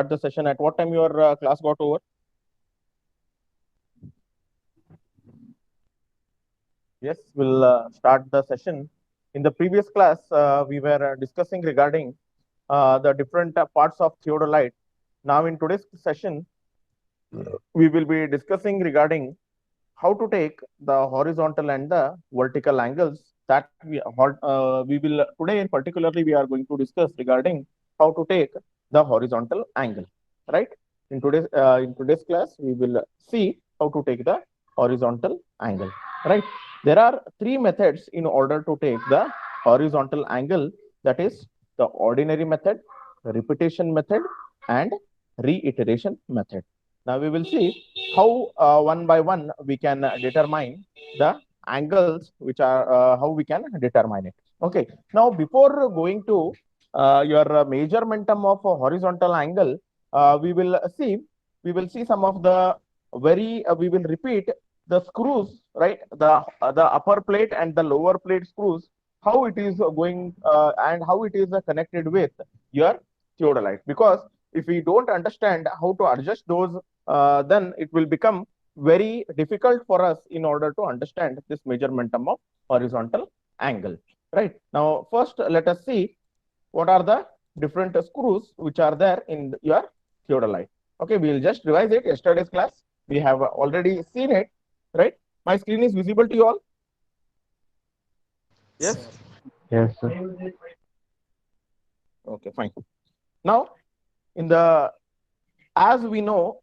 the session. At what time your class got over? Yes, we'll start the session. In the previous class, we were discussing regarding the different parts of theodolite. Now, in today's session, we will be discussing regarding how to take the horizontal and the vertical angles that we will today particularly we are going to discuss regarding how to take the horizontal angle, right? In today's class we will see how to take the horizontal angle, right? There are three methods in order to take the horizontal angle, that is the ordinary method, repetition method, and reiteration method. Now we will see how one by one we can determine the angles which are how we can determine it. Okay. Now before going to your measurement of a horizontal angle, we will see some of the we will repeat the screws, right? The upper plate and the lower plate screws, how it is going and how it is connected with your theodolite. Because if we don't understand how to adjust those, then it will become very difficult for us in order to understand this measurement of horizontal angle. Right. Now, first, let us see what are the different screws which are there in your theodolite. Okay, we will just revise it. Yesterday's class, we have already seen it, right? My screen is visible to you all? Yes? Yes, sir. Okay, fine. Now, in the as we know,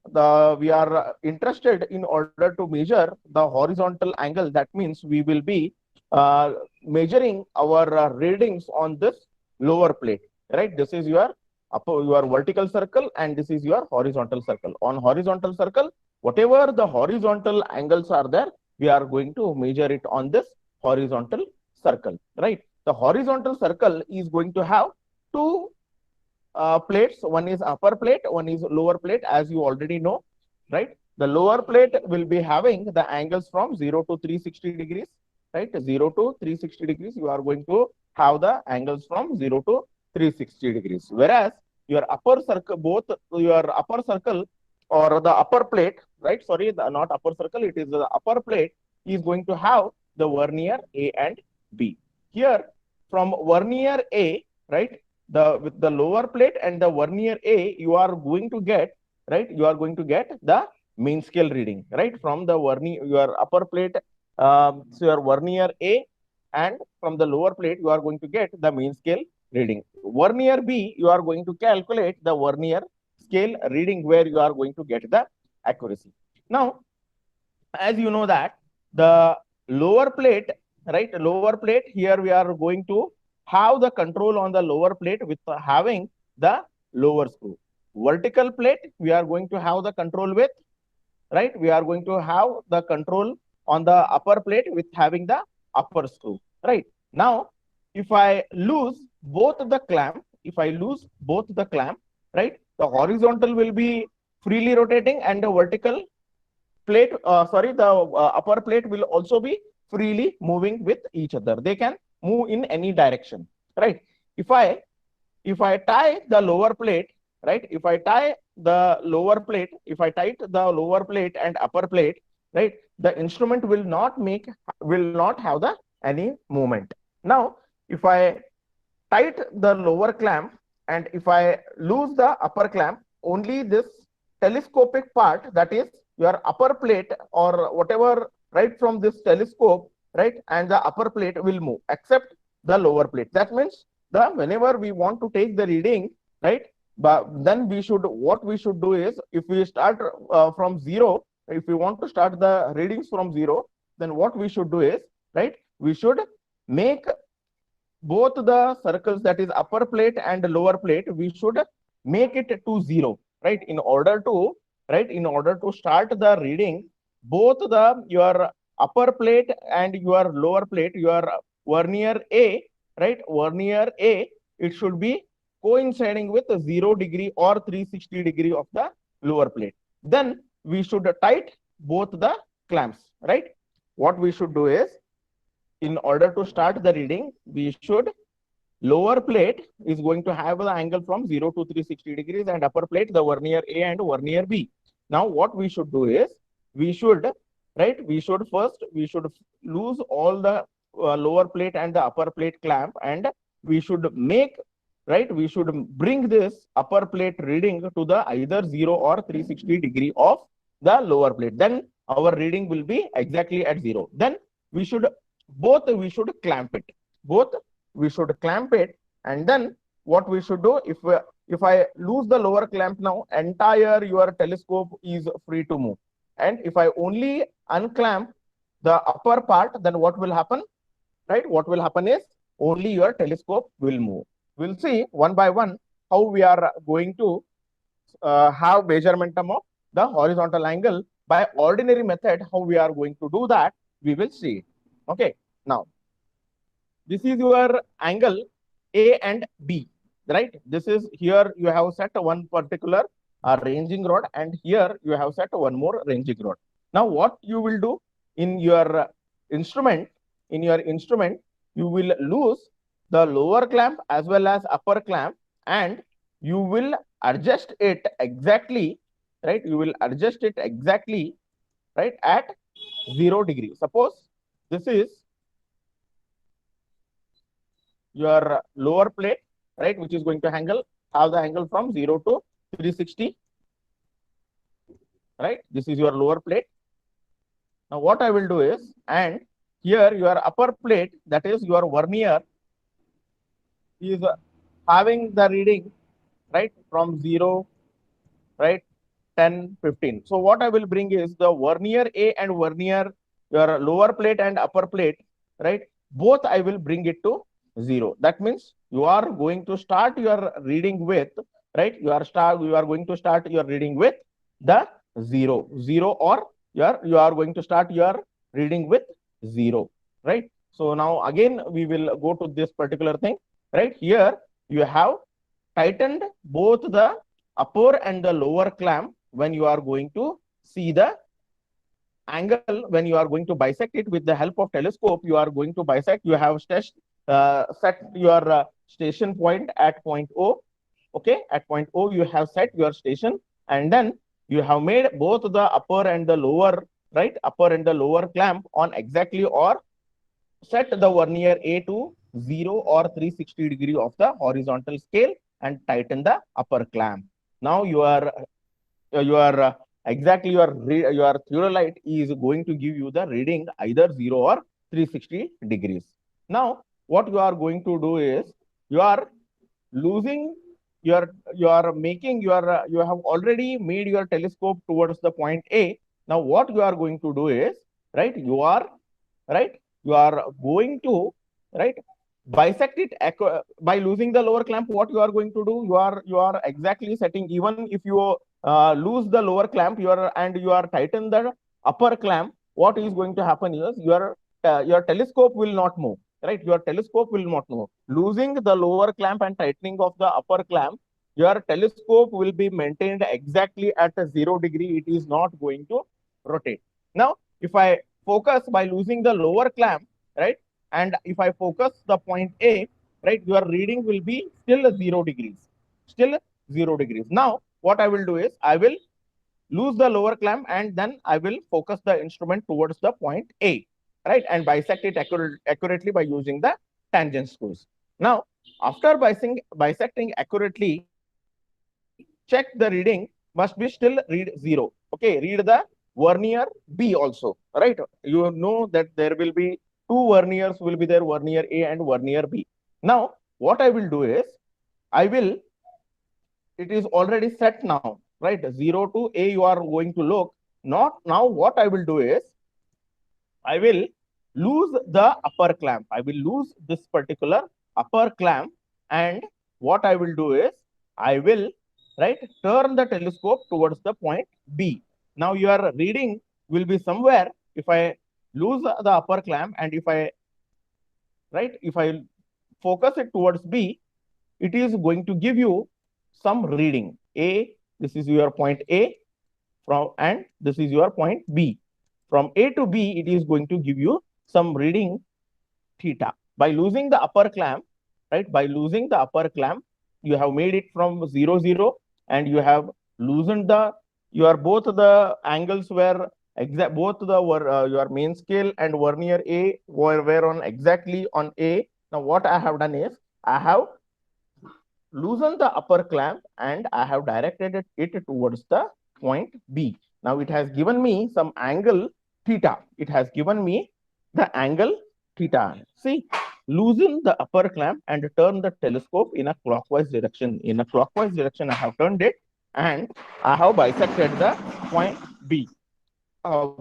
we are interested in order to measure the horizontal angle. That means we will be measuring our readings on this lower plate, right? This is your your vertical circle, and this is your horizontal circle. On horizontal circle, whatever the horizontal angles are there, we are going to measure it on this horizontal circle, right? The horizontal circle is going to have two plates. One is upper plate, one is lower plate, as you already know, right? The lower plate will be having the angles from 0 to 360 degrees, right? 0 to 360 degrees, you are going to have the angles from 0 to 360 degrees. Whereas your upper circle, both your upper circle or the upper plate, right? Sorry, not upper circle, it is the upper plate is going to have the vernier A and B. Here, from vernier A, right? With the lower plate and the vernier A, you are going to get, right? You are going to get the mean scale reading, right? From the vernier, your upper plate, so your vernier A, and from the lower plate, you are going to get the mean scale reading. Vernier B, you are going to calculate the vernier scale reading where you are going to get the accuracy. Now, as you know that the lower plate, right? Lower plate, here we are going to have the control on the lower plate with having the lower screw. Vertical plate, we are going to have the control with, right? We are going to have the control on the upper plate with having the upper screw, right? Now, if I lose both the clamp, if I lose both the clamp, right? The horizontal will be freely rotating and the vertical plate, the upper plate will also be freely moving with each other. They can move in any direction, right? If I tie the lower plate, right? If I tie the lower plate, if I tie the lower plate and upper plate, right? The instrument will not have the any movement. Now, if I tight the lower clamp and if I lose the upper clamp, only this telescopic part, that is your upper plate or whatever, right, from this telescope, right, and the upper plate will move except the lower plate. That means the whenever we want to take the reading, right, but then what we should do is, if we start from zero, if we want to start the readings from zero, then what we should do is, right, we should make both the circles, that is upper plate and lower plate, we should make it to zero, right? In order to start the reading, both the your upper plate and your lower plate, your vernier A, right? Vernier A, it should be coinciding with 0 degree or 360 degree of the lower plate. Then we should tight both the clamps, right? What we should do is, in order to start the reading, we should lower plate is going to have the angle from 0 to 360 degrees, and upper plate, the vernier A and vernier B. Now, what we should do is, we should, we should lose all the lower plate and the upper plate clamp, and we should make, we should bring this upper plate reading to the either 0 or 360 degree of the lower plate. Then our reading will be exactly at 0. Then we should clamp it. We should clamp it, and then what we should do, if I lose the lower clamp now, entire your telescope is free to move. And if I only unclamp the upper part, then what will happen? Right? What will happen is only your telescope will move. We'll see one by one how we are going to have measurement of the horizontal angle by ordinary method. How we are going to do that, we will see. Okay. Now, this is your angle A and B, right? This is, here you have set one particular ranging rod, and here you have set one more ranging rod. Now, what you will do in your instrument, you will lose the lower clamp as well as upper clamp, and you will adjust it exactly, right? You will adjust it exactly, right, at 0 degree. Suppose this is your lower plate, right, which is going to have the angle from 0 to 360, right? This is your lower plate. Now, what I will do is, and here your upper plate, that is your vernier, is having the reading, right, from 0, right, 10, 15. So what I will bring is the vernier A and vernier, your lower plate and upper plate, right, both I will bring it to 0. That means you are going to start your reading with, right, you are going to start your reading with the 0, or you are going to start your reading with 0, right? So now again we will go to this particular thing, right? Here you have tightened both the upper and the lower clamp when you are going to see the angle. When you are going to bisect it with the help of telescope, you are going to bisect. You have set your station point at point O. Okay, at point O you have set your station, and then you have made both the upper and the lower, right, upper and the lower clamp on exactly, or set the vernier A to 0 or 360 degree of the horizontal scale, and tighten the upper clamp. Now exactly your theodolite is going to give you the reading either 0 or 360 degrees. Now, what you are going to do is, you are losing you have already made your telescope towards the point A. Now, what you are going to do is, right, you are going to, right, bisect it by losing the lower clamp. What you are going to do, you are exactly setting, even if you lose the lower clamp, you are tighten the upper clamp, what is going to happen is your telescope will not move, right? Your telescope will not move. Losing the lower clamp and tightening of the upper clamp, your telescope will be maintained exactly at a 0 degree. It is not going to rotate. Now, if I focus by losing the lower clamp, right, and if I focus the point A, right, your reading will be still 0 degrees. Still 0 degrees. Now, what I will do is, I will lose the lower clamp, and then I will focus the instrument towards the point A, right, and bisect it accurately by using the tangent screws. Now, after bisecting accurately, check the reading must be still read 0. Okay, read the vernier B also, right? You know that there will be two verniers will be there, vernier A and vernier B. Now, what I will do is, it is already set now, right? 0 to A you are going to look. Not now, what I will do is, I will lose the upper clamp. I will lose this particular upper clamp, and what I will do is, I will, right, turn the telescope towards the point B. Now your reading will be somewhere, if I lose the upper clamp, and if I focus it towards B, it is going to give you some reading. A, this is your point A, and this is your point B. From A to B, it is going to give you some reading theta. By losing the upper clamp, right? By losing the upper clamp, you have made it from 0, 0, and you have loosened both the angles were exact, both your main scale and vernier A were on exactly on A. Now what I have done is I have loosened the upper clamp and I have directed it towards the point B. Now it has given me some angle theta. It has given me the angle theta. See, loosen the upper clamp and turn the telescope in a clockwise direction. In a clockwise direction, I have turned it and I have bisected the point B.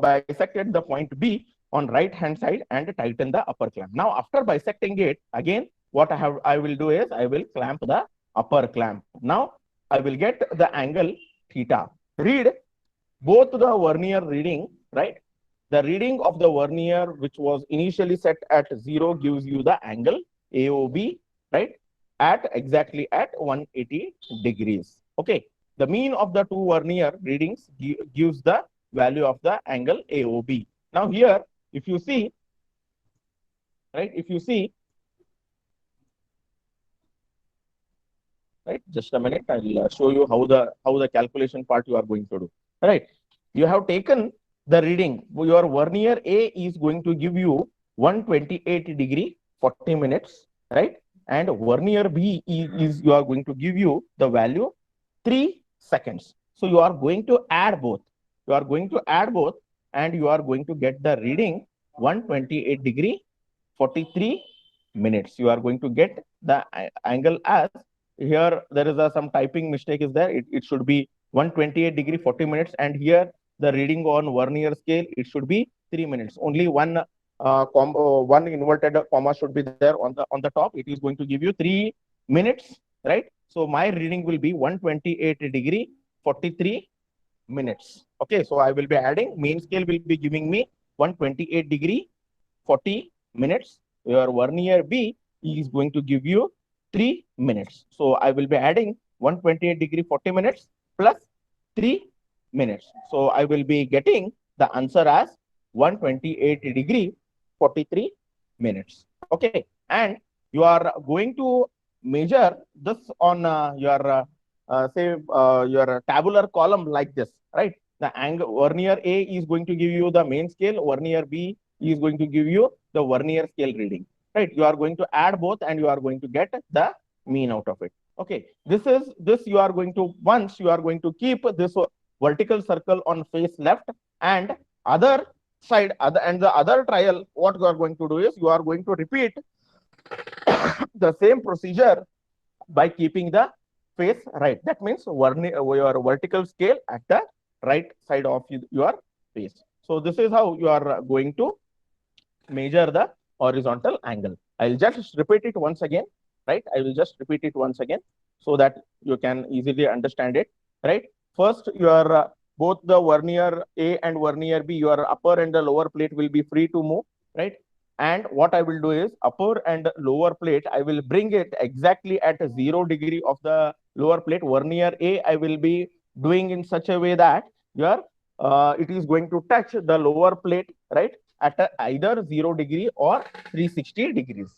Bisected the point B on right hand side and tighten the upper clamp. Now, after bisecting it, again, what I will do is I will clamp the upper clamp. Now, I will get the angle theta. Read both the vernier reading, right? The reading of the vernier, which was initially set at 0, gives you the angle AOB, right? At exactly at 180 degrees. Okay. The mean of the two vernier readings gives the value of the angle AOB. Now here, if you see, right, right, just a minute, I'll show you how the calculation part you are going to do. Right, you have taken the reading. Your vernier A is going to give you 128 degree 40 minutes, right? And vernier B is you are going to give you the value 3 seconds. So you are going to add both. You are going to add both, and you are going to get the reading 128 degree 43 minutes. You are going to get the angle as here there is some typing mistake is there. It should be 128 degree 40 minutes, and here the reading on vernier scale it should be 3 minutes. Only one inverted comma should be there on the top. It is going to give you 3 minutes, right? So my reading will be 128 degree 43 minutes. Okay, so I will be adding, main scale will be giving me 128 degree 40 minutes. Your vernier B is going to give you 3 minutes. So I will be adding 128 degree 40 minutes plus 3 minutes. So I will be getting the answer as 128 degree 43 minutes. Okay, and you are going to measure this on your your tabular column like this, right? The angle vernier A is going to give you the main scale, vernier B is going to give you the vernier scale reading, right? You are going to add both and you are going to get the mean out of it. Okay, this you are going to, once you are going to keep this vertical circle on face left, and other side and the other trial, what you are going to do is you are going to repeat the same procedure by keeping the face right. That means your vertical scale at the right side of your face. So this is how you are going to measure the horizontal angle. I'll just repeat it once again, right? I will just repeat it once again so that you can easily understand it, right? First, your both the vernier A and vernier B, your upper and the lower plate will be free to move, right? And what I will do is upper and lower plate, I will bring it exactly at 0 degree of the lower plate. Vernier A, I will be doing in such a way that your it is going to touch the lower plate, right? At either 0 degree or 360 degrees.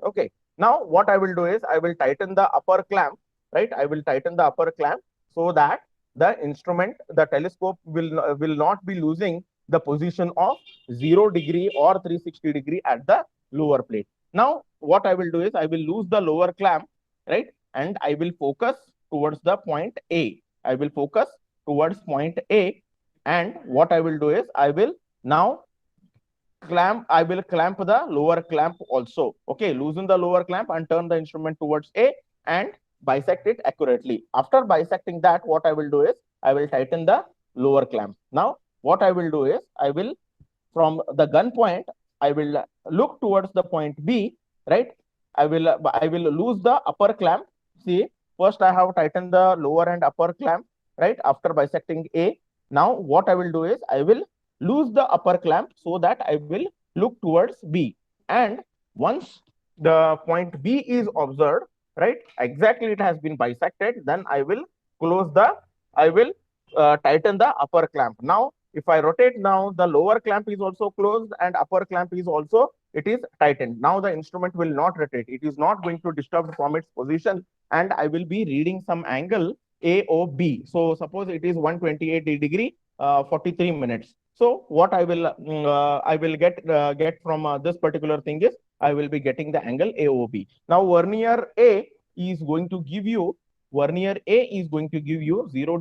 Okay. Now, what I will do is I will tighten the upper clamp, right? I will tighten the upper clamp so that the instrument, the telescope will not be losing the position of 0 degree or 360 degree at the lower plate. Now, what I will do is I will lose the lower clamp, right? And I will focus towards the point A. I will focus towards point A. And what I will do is I will now I will clamp the lower clamp also. Okay, loosen the lower clamp and turn the instrument towards A and bisect it accurately. After bisecting that, what I will do is I will tighten the lower clamp. Now, what I will do is I will, from the gun point, I will look towards the point B, right? I will lose the upper clamp. See, first I have tightened the lower and upper clamp, right? After bisecting A. Now, what I will do is I will lose the upper clamp so that I will look towards B. And once the point B is observed, right, exactly it has been bisected, then I will tighten the upper clamp. Now, if I rotate now, the lower clamp is also closed and upper clamp is also it is tightened. Now the instrument will not rotate. It is not going to disturb from its position, and I will be reading some angle AOB. So suppose it is 128 degree, 43 minutes. So what I will get from this particular thing is I will be getting the angle AOB. Now vernier A is going to give you 0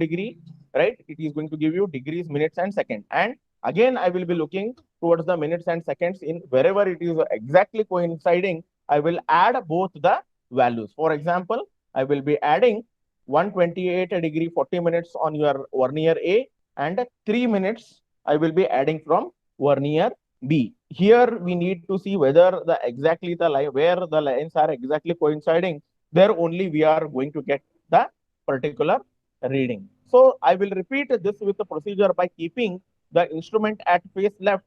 degree, right? It is going to give you degrees, minutes, and seconds. And again, I will be looking towards the minutes and seconds. In wherever it is exactly coinciding, I will add both the values. For example, I will be adding 128 degree 40 minutes on your vernier A, and 3 minutes I will be adding from vernier B. Here we need to see whether the exactly the line where the lines are exactly coinciding. There only we are going to get the particular reading. So I will repeat this with the procedure by keeping the instrument at face left,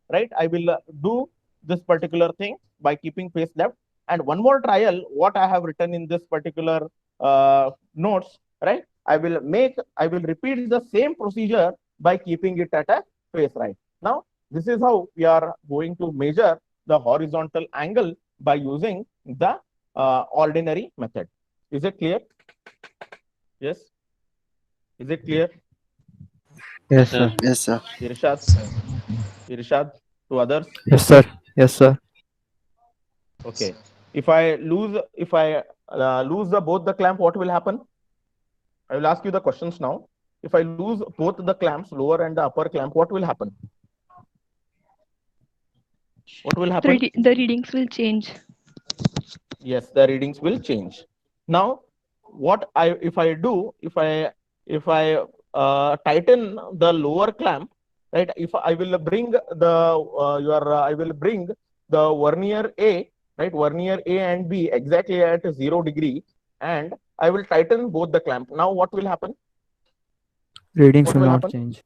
right? I will do this particular thing by keeping face left. And one more trial, what I have written in this particular notes, right? I will repeat the same procedure by keeping it at a face right. Now, this is how we are going to measure the horizontal angle by using the ordinary method. Is it clear? Yes. Is it clear? Yes, sir. Yes, sir. Irshad, to others? Yes, sir. Yes, sir. Okay. If I lose both the clamp, what will happen? I will ask you the questions now. If I lose both the clamps, lower and the upper clamp, what will happen? What will happen? The readings will change. Yes, the readings will change. Now, if I tighten the lower clamp, right? If I will bring the vernier A, right? Vernier A and B exactly at 0 degree, and I will tighten both the clamp. Now, what will happen? Readings will not change.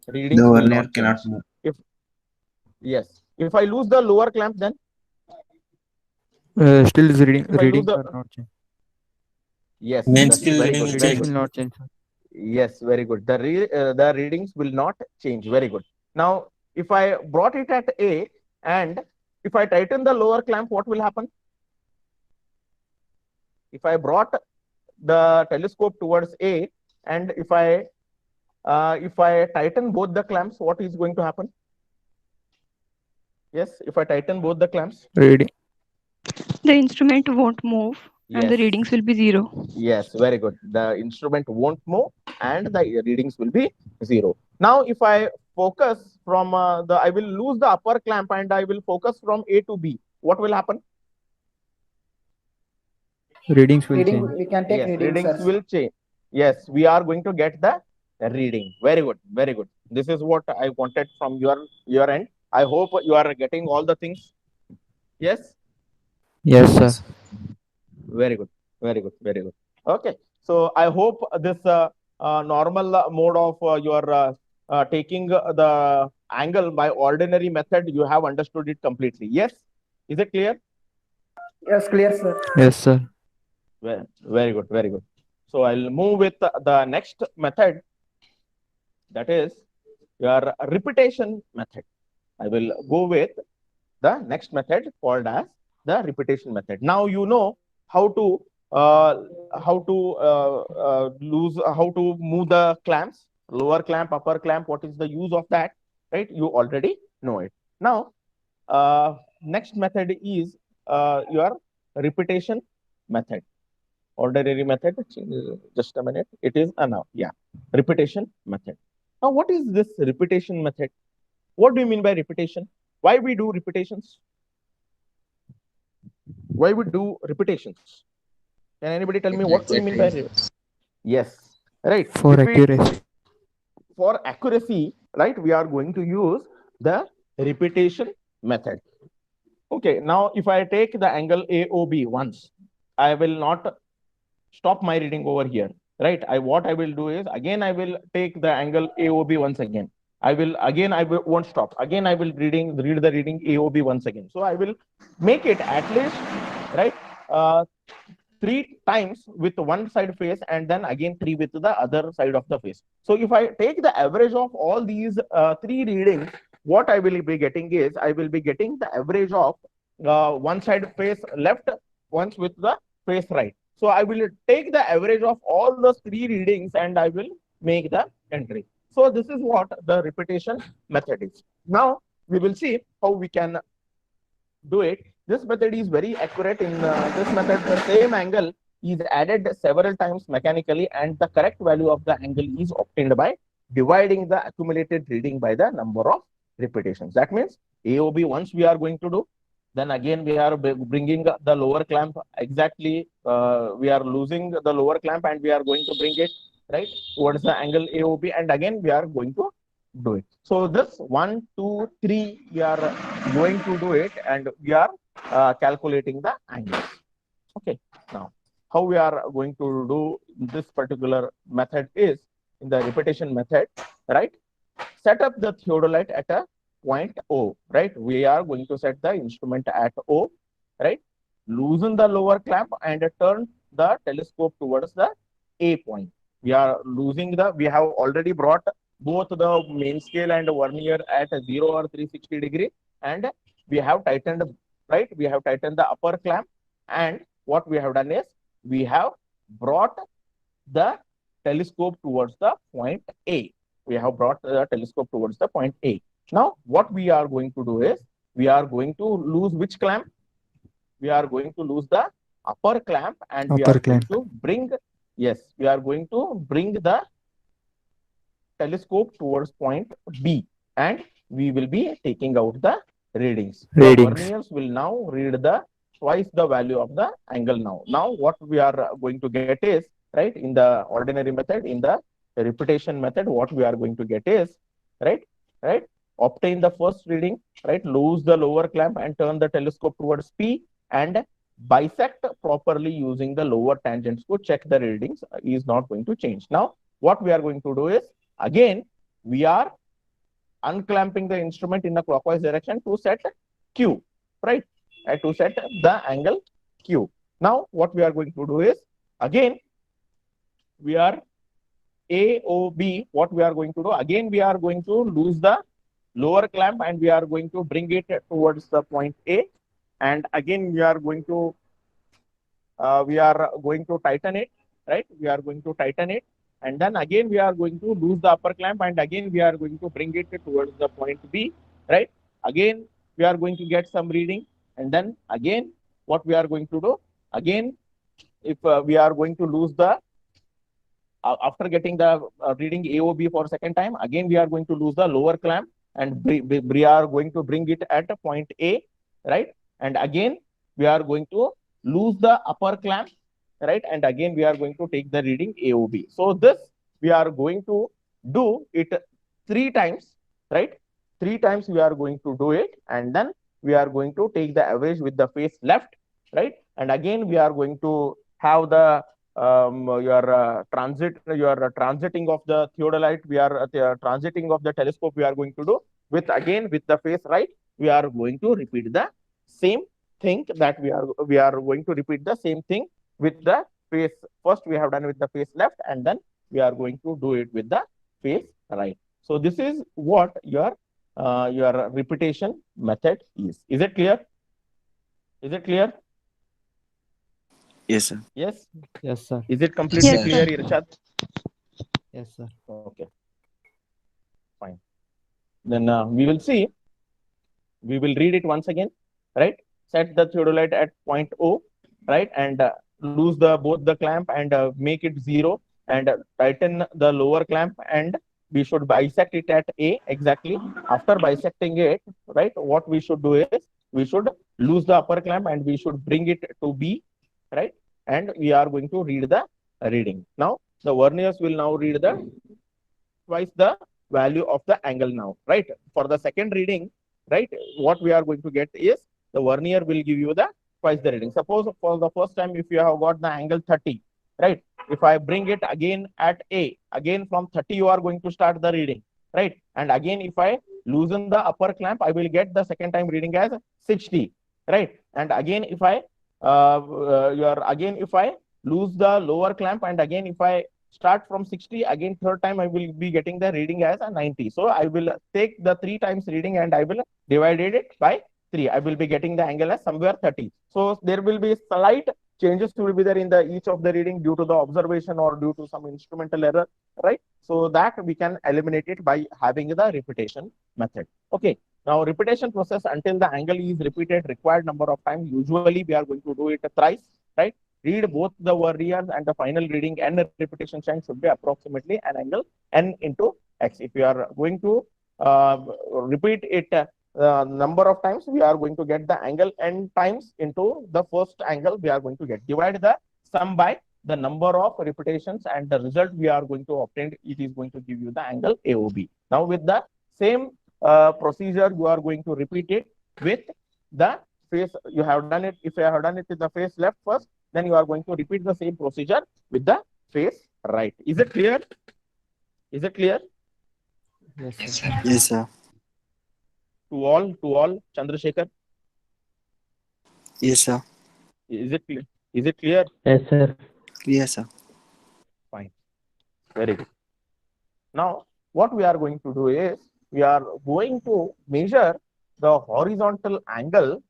Readings The will vernier not cannot change. move. If I lose the lower clamp, then Still is readings the- will not change. yes, Then that's still very reading good. will Very Readings good. will not change, sir. Yes, very good. The readings will not change. Very good. Now, if I brought it at A and if I tighten the lower clamp, what will happen? If I brought the telescope towards A and if I tighten both the clamps, what is going to happen? Yes, if I tighten both the clamps. Reading. The instrument won't move and the Yes. readings will be 0. Yes, very good. The instrument won't move and the readings will be 0. Now, if I focus from I will lose the upper clamp and I will focus from A to B. What will happen? Readings will change. We can take Yes, readings, readings sir. will change. Yes, we are going to get the reading. Very good, very good. This is what I wanted from your end. I hope you are getting all the things. Yes. Yes, sir. Very good, very good, very good. Okay, so I hope this normal mode of your taking the angle by ordinary method, you have understood it completely. Yes, is it clear? Yes, clear, sir. Yes, sir. Very good, very good. So I'll move with the next method, that is your repetition method. I will go with the next method called as the repetition method. Now you know how to move the clamps, lower clamp, upper clamp. What is the use of that? Right? You already know it. Now, next method is your repetition method. Ordinary method. Just a minute. It is now. Yeah, repetition method. Now, what is this repetition method? What do you mean by repetition? Why we do repetitions? Why we do repetitions? Can anybody tell me what do you mean by repetition? Yes, right. For accuracy. For accuracy, right, we are going to use the repetition method. Okay, now if I take the angle AOB once, I will not stop my reading over here, right? What I will do is, again, I will take the angle AOB once again. I won't stop. Again, I will read the reading AOB once again. So I will make it at least, right, 3 times with one side face and then again 3 with the other side of the face. So if I take the average of all these 3 readings, what I will be getting is, I will be getting the average of one side face left, once with the face right. So I will take the average of all those three readings and I will make the entry. So this is what the repetition method is. Now we will see how we can do it. This method is very accurate. In this method, the same angle is added several times mechanically, and the correct value of the angle is obtained by dividing the accumulated reading by the number of repetitions. That means AOB once we are going to do, then again we are bringing the lower clamp exactly. We are losing the lower clamp and we are going to bring it right towards the angle AOB, and again we are going to do it. So this 1, 2, 3 we are going to do it, and we are calculating the angle. Okay, now how we are going to do this particular method is in the repetition method, right? Set up the theodolite at a point O, right? We are going to set the instrument at O, right? Loosen the lower clamp and turn the telescope towards the A point. We are losing we have already brought both the main scale and vernier at 0 or 360 degree, and we have tightened, right? We have tightened the upper clamp, and what we have done is we have brought the telescope towards the point A. We have brought the telescope towards the point A. Now, what we are going to do is we are going to lose which clamp? We are going to lose the upper clamp, and we are going to bring, yes, we are going to bring the telescope towards point B, and we will be taking out the readings. The verniers will now read the twice the value of the angle now. Now, what we are going to get is, right, in the ordinary method, in the repetition method, what we are going to get is, right, obtain the first reading, right, lose the lower clamp and turn the telescope towards P, and bisect properly using the lower tangents to check the readings is not going to change. Now, what we are going to do is, again, we are unclamping the instrument in a clockwise direction to set Q, right, to set the angle Q. Now, what we are going to do is, again, we are AOB, what we are going to do, again, we are going to lose the lower clamp and we are going to bring it towards the point A, and again, we are going to tighten it, right? We are going to tighten it, and then again, we are going to lose the upper clamp, and again, we are going to bring it towards the point B, right? Again, we are going to get some reading, and then again, what we are going to do, again, if we are going to lose the after getting the reading AOB for second time, again we are going to lose the lower clamp and we are going to bring it at point A, right? And again we are going to lose the upper clamp, right? And again we are going to take the reading AOB. So this we are going to do it 3 times, right? 3 times we are going to do it, and then we are going to take the average with the face left, right? And again we are going to have the transiting of the theodolite, we are transiting of the telescope we are going to do with, again, with the face right, we are going to repeat the same thing that we are going to repeat the same thing with the face. First we have done with the face left, and then we are going to do it with the face right. So this is what your repetition method is. Is it clear? Is it clear? Yes, sir. Yes, sir. Is it completely Yes, clear, sir. Irshad? Yes, sir. Okay. Fine. Then we will see. We will read it once again, right? Set the theodolite at point O, right? And lose both the clamp and make it 0, and tighten the lower clamp, and we should bisect it at A exactly. After bisecting it, right, what we should do is we should lose the upper clamp and we should bring it to B, right? And we are going to read the reading. Now, the verniers will now read the twice the value of the angle now, right? For the second reading, right, what we are going to get is the vernier will give you the twice the reading. Suppose for the first time, if you have got the angle 30, right? If I bring it again at A, again from 30, you are going to start the reading, right? And again, if I loosen the upper clamp, I will get the second time reading as 60, right? And again, if I if I lose the lower clamp, and again if I start from 60, again third time I will be getting the reading as a 90. So I will take the 3 times reading and I will divide it by 3. I will be getting the angle as somewhere 30. So there will be slight changes will be there in the each of the reading due to the observation or due to some instrumental error, right? So that we can eliminate it by having the repetition method. Okay. Now repetition process until the angle is repeated required number of times. Usually we are going to do it thrice, right? Read both the vernier and the final reading and the repetition time should be approximately an angle n into x. If you are going to repeat it number of times, we are going to get the angle n times into the first angle we are going to get. Divide the sum by the number of repetitions and the result we are going to obtain, it is going to give you the angle AOB. Now with the same procedure, you are going to repeat it with the face. You have done it. If you have done it with the face left first, then you are going to repeat the same procedure with the face right. Is it clear? Is it clear? Yes, sir. Yes, sir. To all, Chandrasekhar? Yes, sir. Is it clear? Is it clear? Yes, sir. Yes, sir. Fine. Very good. Now, what we are going to do is, we are going to measure the horizontal angle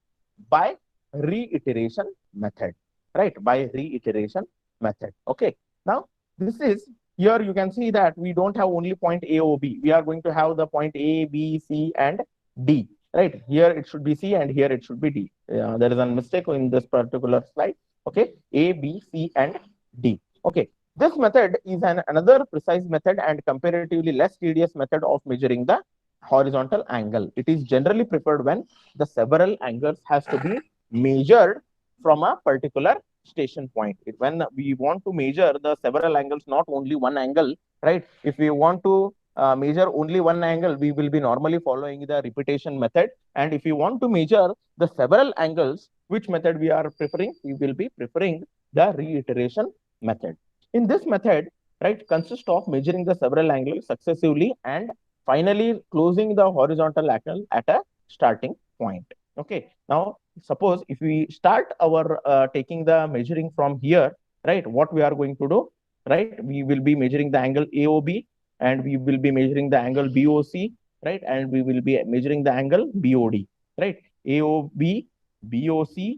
by reiteration method, right? By reiteration method. Okay. Now, this is, here you can see that we don't have only point A, O, B. We are going to have the point A, B, C, and D, right? Here it should be C and here it should be D. There is a mistake in this particular slide. Okay. A, B, C, and D. Okay. This method is another precise method and comparatively less tedious method of measuring the horizontal angle. It is generally preferred when the several angles has to be measured from a particular station point. When we want to measure the several angles, not only one angle, right? If we want to measure only one angle, we will be normally following the repetition method. And if you want to measure the several angles, which method we are preferring? We will be preferring the reiteration method. In this method, right, consists of measuring the several angles successively and finally closing the horizontal angle at a starting point. Okay. Now, suppose if we start our taking the measuring from here, right, what we are going to do, right? We will be measuring the angle AOB and we will be measuring the angle BOC, right? And we will be measuring the angle BOD, right? AOB, BOC,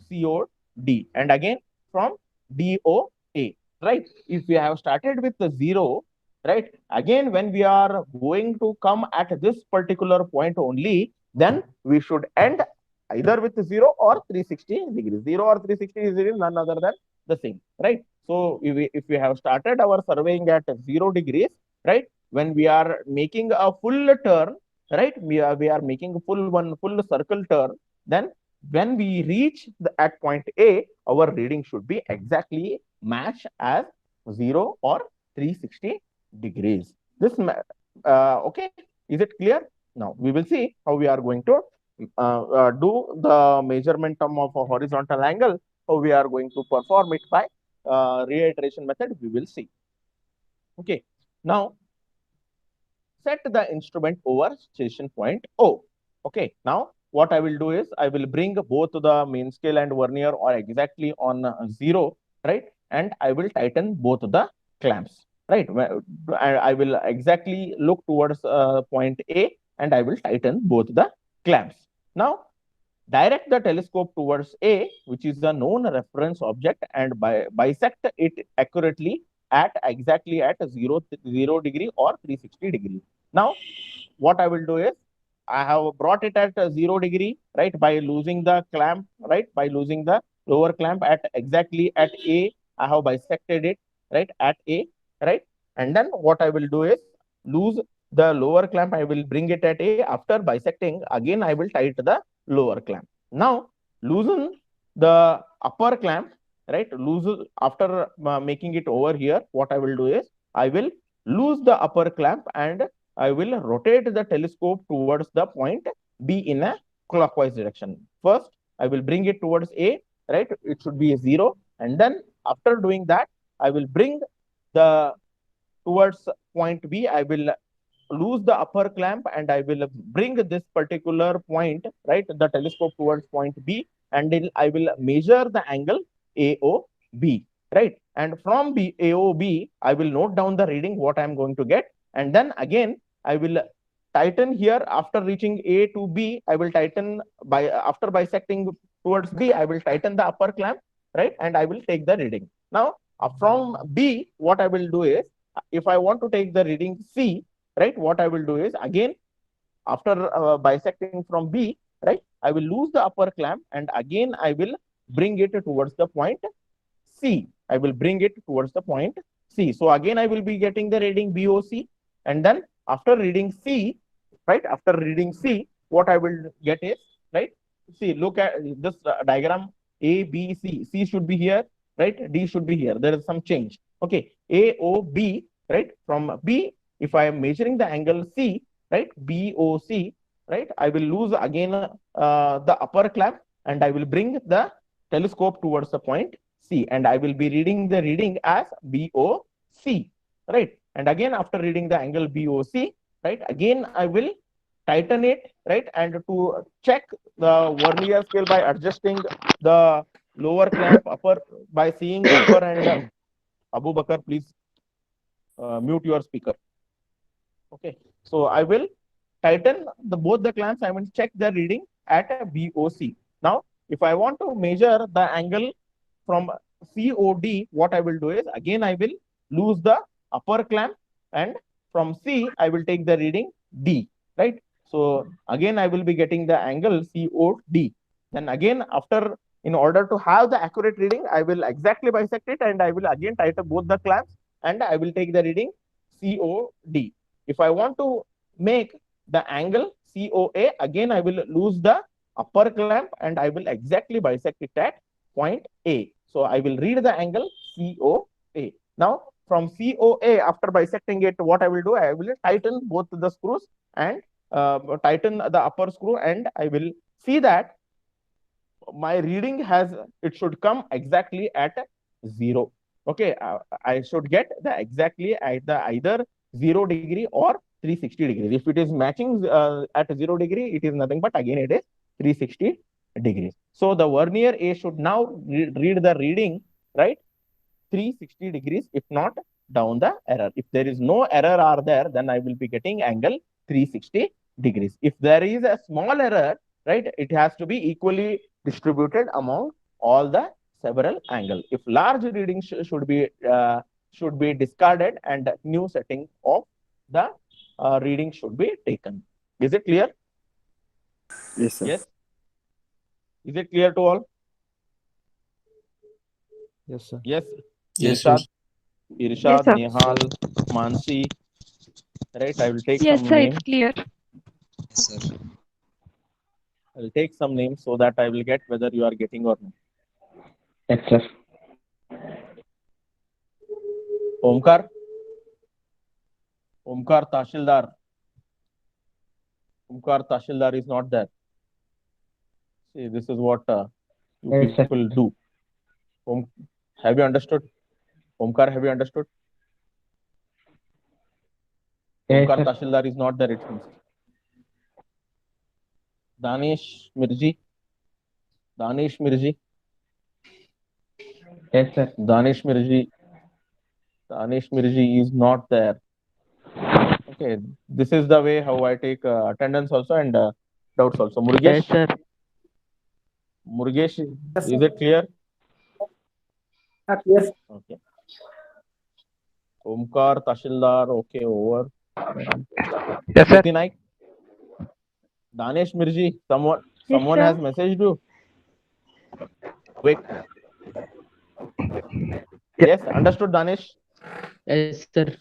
COD, and again from DOA, right? If we have started with the 0, right? Again, when we are going to come at this particular point only, then we should end either with 0 or 360 degrees. 0 or 360 degrees, none other than the same, right? So if we have started our surveying at 0 degrees, right? When we are making a full turn, right? We are making a full circle turn, then when we reach at point A, our reading should be exactly match as 0 or 360 degrees. This okay, is it clear? Now we will see how we are going to do the measurement of a horizontal angle. How we are going to perform it by reiteration method. We will see. Okay. Now set the instrument over station point O. Okay. Now what I will do is I will bring both the main scale and vernier or exactly on 0, right? And I will tighten both the clamps, right? I will exactly look towards point A and I will tighten both the clamps. Now, direct the telescope towards A, which is the known reference object, and bisect it accurately at exactly at 0 degree or 360 degree. Now, what I will do is I have brought it at 0 degree, right? By losing the clamp, right? By losing the lower clamp at exactly at A, I have bisected it, right? At A, right? And then what I will do is lose the lower clamp. I will bring it at A. After bisecting, again, I will tighten the lower clamp. Now, loosen the upper clamp, right? Lose after making it over here. What I will do is I will lose the upper clamp and I will rotate the telescope towards the point B in a clockwise direction. First, I will bring it towards A, right? It should be a 0. And then after doing that, I will bring the towards point B. I will lose the upper clamp and I will bring this particular point, right? The telescope towards point B, and then I will measure the angle AOB. right? And from AOB, I will note down the reading, what I'm going to get. And then again, I will tighten here after reaching A to B. I will tighten after bisecting towards B, I will tighten the upper clamp, right? And I will take the reading. Now, from B, what I will do is, if I want to take the reading C, right, what I will do is, again, after bisecting from B, right, I will lose the upper clamp and again I will bring it towards the point C. I will bring it towards the point C. So again, I will be getting the reading BOC. And then after reading C, right, after reading C, what I will get is, right, see, look at this diagram, A, B, C. C should be here, right? D should be here. There is some change. Okay, A, O, B, right? From B, if I am measuring the angle C, right, BOC, right, I will lose again the upper clamp and I will bring the telescope towards the point C, and I will be reading the reading as BOC, right? And again, after reading the angle BOC, right, again I will tighten it, right? And to check the vernier scale by adjusting the lower clamp, upper by seeing upper and Abu Bakar, please mute your speaker. Okay, so I will tighten both the clamps. I will check the reading at a BOC. Now, if I want to measure the angle from COD, what I will do is, again I will lose the upper clamp, and from C I will take the reading D, right? So again I will be getting the angle COD. Then again, after, in order to have the accurate reading, I will exactly bisect it and I will again tighten both the clamps and I will take the reading COD. If I want to make the angle COA, again I will lose the upper clamp and I will exactly bisect it at point A. So I will read the angle COA. Now from COA, after bisecting it, what I will do, I will tighten both the screws and tighten the upper screw, and I will see that my reading it should come exactly at 0. Okay, I should get the exactly at the either 0 degree or 360 degrees. If it is matching at 0 degree, it is nothing but again it is 360 degrees. So the vernier A should now read the reading, right, 360 degrees, if not down the error. If there is no error are there, then I will be getting angle 360 degrees. If there is a small error, right, it has to be equally distributed among all the several angles. If large reading should be discarded and new setting of the reading should be taken. Is it clear? Yes, sir. Yes. Is it clear to all? Yes, sir. Yes. Yes, Irshad, sir. Irshad, Yes, sir. Nehal, Mansi. Right. I will take Yes, some sir, names. it's clear. Yes, sir. I will take some names so that I will get whether you are getting or not. Yes, sir. Omkar. Omkar Tashildar. Omkar Tashildar is not there. See, this is what you Yes, sir. people do. Have you understood? Omkar, have you understood? Yes, Omkar sir. Tashildar is not there, it seems. Danish Mirji. Danish Mirji. Yes, sir. Danish Mirji. Danish Mirji is not there. Okay, this is the way how I take attendance also and doubts also. Murgesh. Yes, sir. Murgesh, Yes, is sir. it clear? Yes. Okay. Omkar Tashildar, okay, over. Yes, sir. Jyoti Naik. Danish Mirji, someone sir. has messaged you. Wait. Yes, understood, Danish. Yes, sir.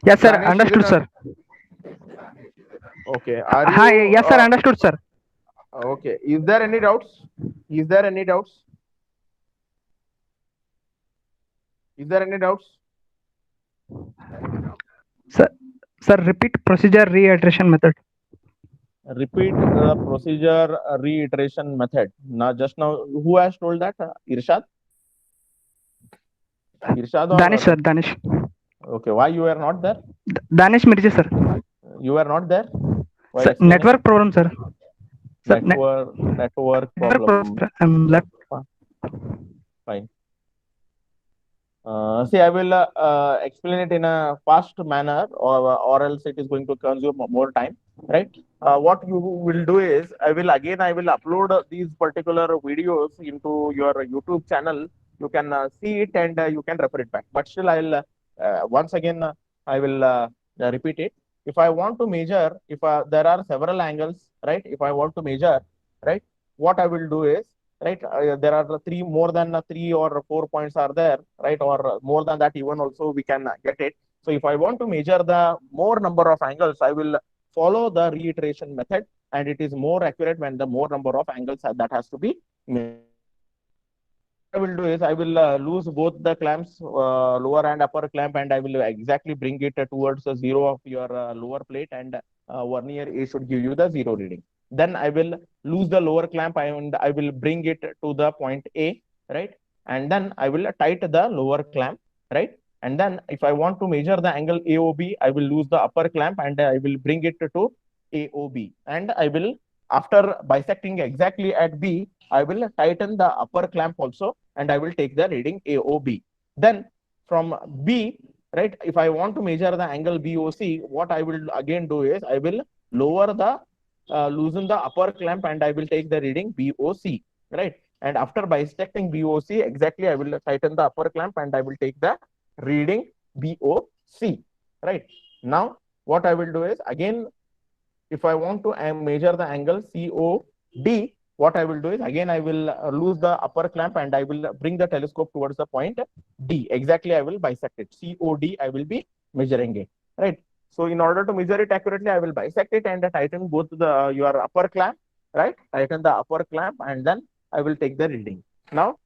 Yes, sir. Danish, is Understood, it sir. Okay. Are Hi. you, Yes, sir. Understood, sir. Okay. Is there any doubts? Is there any doubts? Is there any doubts? Sir, repeat procedure reiteration method. Repeat the procedure reiteration method. Now, just now, who has told that? Irshad? Irshad or Danish, sir. Danish. Okay. Why you are not there? Danish Mirji, sir. You are not there? Why Sir, explanation? network problem, sir. Sir, Network network problem. problem, sir. I'm left. Fine. See, I will explain it in a fast manner, or else it is going to consume more time, right? What you will do is, I will upload these particular videos into your YouTube channel. You can see it and you can refer it back. But still, I'll once again I will repeat it. If I want to measure, if there are several angles, right? If I want to measure, right, what I will do is, right, there are more than 3 or 4 points are there, right, or more than that even also we can get it. So if I want to measure the more number of angles, I will follow the reiteration method, and it is more accurate when the more number of angles that has to be measured. What I will do is, I will lose both the clamps, lower and upper clamp, and I will exactly bring it towards the zero of your lower plate, and vernier A should give you the zero reading. Then I will lose the lower clamp and I will bring it to the point A, right? And then I will tighten the lower clamp, right? And then if I want to measure the angle AOB, I will lose the upper clamp and I will bring it to AOB. And I will, after bisecting exactly at B, I will tighten the upper clamp also, and I will take the reading AOB. Then from B, right, if I want to measure the angle BOC, what I will again do is, I will lower the loosen the upper clamp and I will take the reading BOC, right? And after bisecting BOC, exactly I will tighten the upper clamp and I will take the reading BOC, right? Now, what I will do is, again, if I want to measure the angle COD, what I will do is, again, I will lose the upper clamp and I will bring the telescope towards the point D. Exactly, I will bisect it. COD, I will be measuring it, right? So in order to measure it accurately, I will bisect it and tighten both your upper clamp, right? Tighten the upper clamp and then I will take the reading. Now,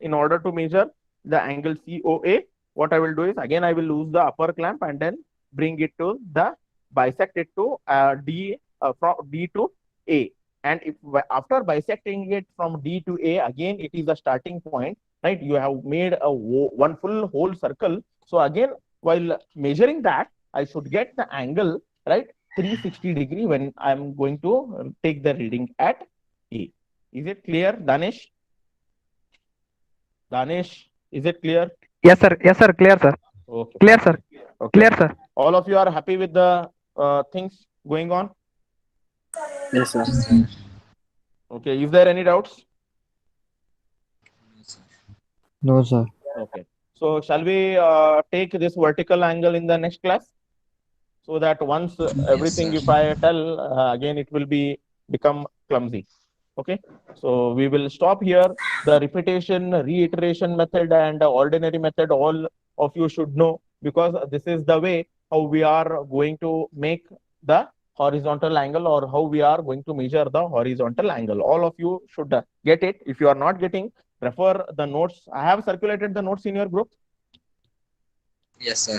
in order to measure the angle COA, what I will do is, again, I will lose the upper clamp and then bring it to bisect it to D, from D to A. And if after bisecting it from D to A, again, it is the starting point, right? You have made one full whole circle. So again, while measuring that, I should get the angle, right, 360 degree when I'm going to take the reading at A. Is it clear, Danish? Danish, is it clear? Yes, sir. Yes, sir. Clear, sir. Okay. Clear, sir. Okay. Clear, sir. All of you are happy with the things going on? Yes, sir. Okay. Is there any doubts? No, sir. Okay. So shall we take this vertical angle in the next class? So that once everything, sir. if I tell again, it will become clumsy. Okay. So we will stop here. The repetition, reiteration method and ordinary method, all of you should know, because this is the way how we are going to make the horizontal angle, or how we are going to measure the horizontal angle. All of you should get it. If you are not getting, refer the notes. I have circulated the notes in your group. Yes, sir.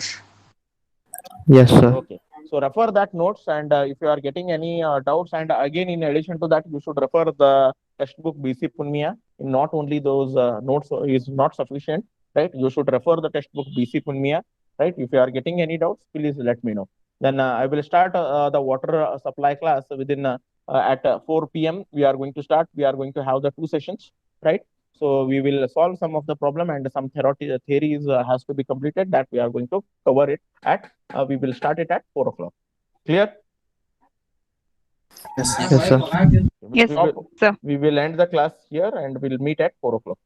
Yes, sir. Okay. So refer that notes, and if you are getting any doubts, and again, in addition to that, you should refer the textbook BC Punmiya. Not only those notes is not sufficient, right? You should refer the textbook BC Punmiya, right? If you are getting any doubts, please let me know. Then I will start the water supply class within at 4 p.m. We are going to start. We are going to have the 2 sessions, right? So we will solve some of the problem, and some theories has to be completed, that we are going to cover it at, we will start it at 4 o'clock. Clear? Yes, sir. Yes, sir. We will end the class here and we'll meet at 4 o'clock.